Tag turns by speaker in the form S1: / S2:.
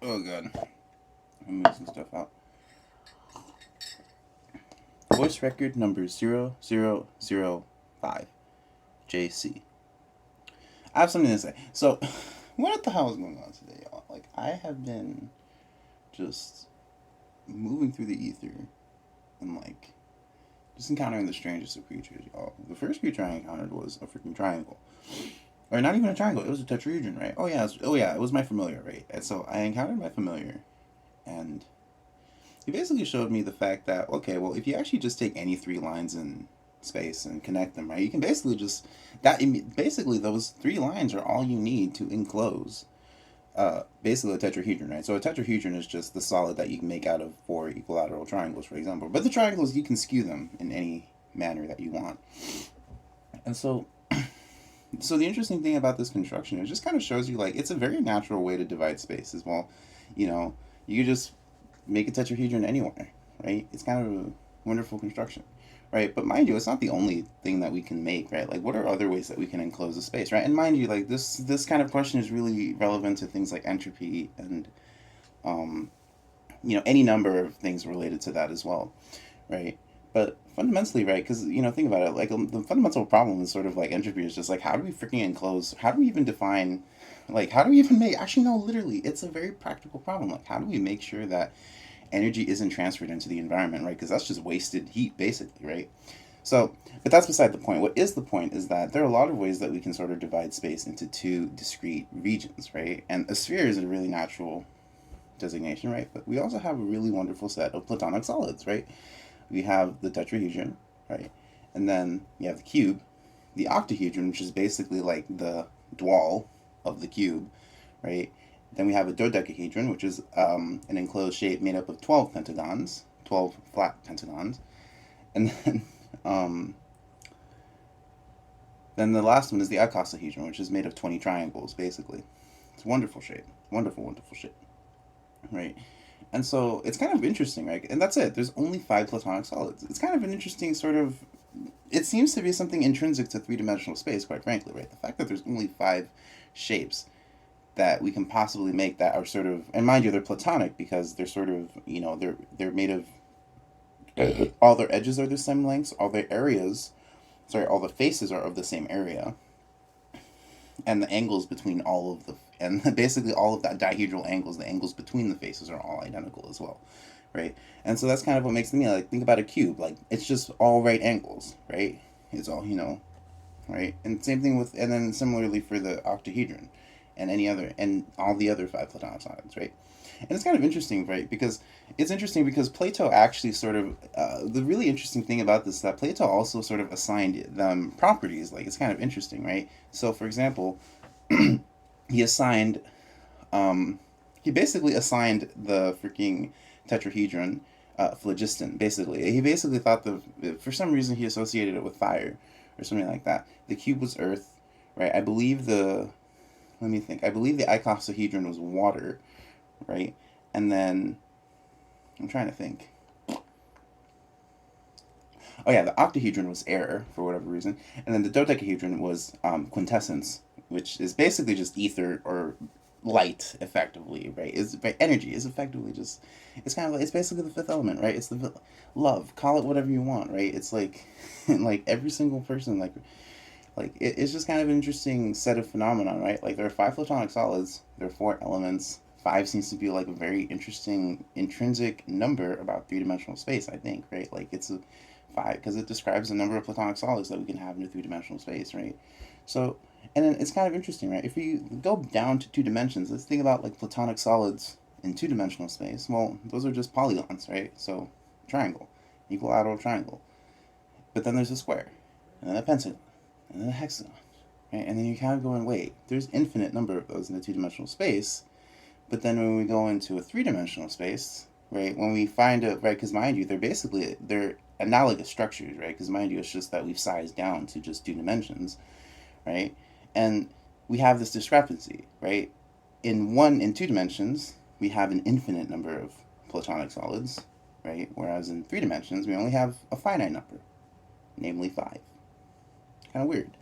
S1: Oh god, I'm moving some stuff out. Voice record number 0005, JC. I have something to say. So, what the hell is going on today, y'all? Like, I have been just moving through the ether and, like, just encountering the strangest of creatures, y'all. The first creature I encountered was a freaking triangle. Or not even a triangle, it was a tetrahedron, right? It was my familiar, right? And so I encountered my familiar, and he basically showed me the fact that, okay, well, if you actually just take any three lines in space and connect them, right, you can basically just, basically those three lines are all you need to enclose basically a tetrahedron, right? So a tetrahedron is just the solid that you can make out of four equilateral triangles, for example. But the triangles, you can skew them in any manner that you want. And so the interesting thing about this construction, it just kind of shows you, like, it's a very natural way to divide space as well. You know, you just make a tetrahedron anywhere, right? It's kind of a wonderful construction, right? But mind you, it's not the only thing that we can make, right? Like, what are other ways that we can enclose a space, right? And mind you, like, this kind of question is really relevant to things like entropy and, um, any number of things related to that as well, right? But fundamentally, right? Because think about it. Like, the fundamental problem is sort of like entropy is just like, how do we freaking enclose? How do we even define? Like, how do we even make? Actually, no. Literally, it's a very practical problem. Like, how do we make sure that energy isn't transferred into the environment, right? Because that's just wasted heat, basically, right? So, but that's beside the point. What is the point is that there are a lot of ways that we can sort of divide space into two discrete regions, right? And a sphere is a really natural designation, right? But we also have a really wonderful set of platonic solids, right? We have the tetrahedron, right? And then you have the cube, the octahedron, which is basically like the dual of the cube, right? Then we have a dodecahedron, which is an enclosed shape made up of 12 pentagons, 12 flat pentagons. And then the last one is the icosahedron, which is made of 20 triangles, basically. It's a wonderful shape. Wonderful, wonderful shape, right? And so it's kind of interesting, right? And that's it. There's only five platonic solids. It's kind of an interesting sort of. It seems to be something intrinsic to three-dimensional space, quite frankly, right? The fact that there's only five shapes that we can possibly make that are sort of, and mind you, they're platonic because they're sort of, they're made of. All their edges are the same lengths. All the faces are of the same area, and the angles between all of the and basically all of that dihedral angles, the angles between the faces are all identical as well, right? And so that's kind of what makes me like think about a cube, like it's just all right angles, right? It's all right? And same thing with, and then similarly for the octahedron, and all the other five platonic solids, right? And it's kind of interesting, right? Because Plato actually sort of the really interesting thing about this is that Plato also sort of assigned them properties. Like, it's kind of interesting, right? So, for example, he assigned he basically assigned the freaking tetrahedron phlogiston. Basically, he basically thought for some reason he associated it with fire or something like that. The cube was earth, right? I believe let me think. I believe the icosahedron was water, right? And then I'm trying to think. Oh yeah, the octahedron was air for whatever reason, and then the dodecahedron was quintessence, which is basically just ether or light, effectively, right? Is energy is effectively just it's kind of like, it's basically the fifth element, right? It's the love, call it whatever you want, right? It's like like every single person it's just kind of an interesting set of phenomenon, right? Like, there are five platonic solids, there are four elements. Five seems to be like a very interesting intrinsic number about three-dimensional space, I think, right? Like, it's a five because it describes the number of platonic solids that we can have in a three-dimensional space, right? So, and then it's kind of interesting, right? If you go down to two dimensions, let's think about like platonic solids in two-dimensional space. Well, those are just polygons, right? So, triangle, equilateral triangle. But then there's a square, and then a pentagon, and then a hexagon, right? And then you kind of go and wait, there's infinite number of those in the two-dimensional space. But then when we go into a three-dimensional space, right, when we find a, right, because mind you, they're analogous structures, right? Because mind you, it's just that we've sized down to just two dimensions, right? And we have this discrepancy, right? In two dimensions, we have an infinite number of platonic solids, right? Whereas in three dimensions, we only have a finite number, namely five. Kind of weird.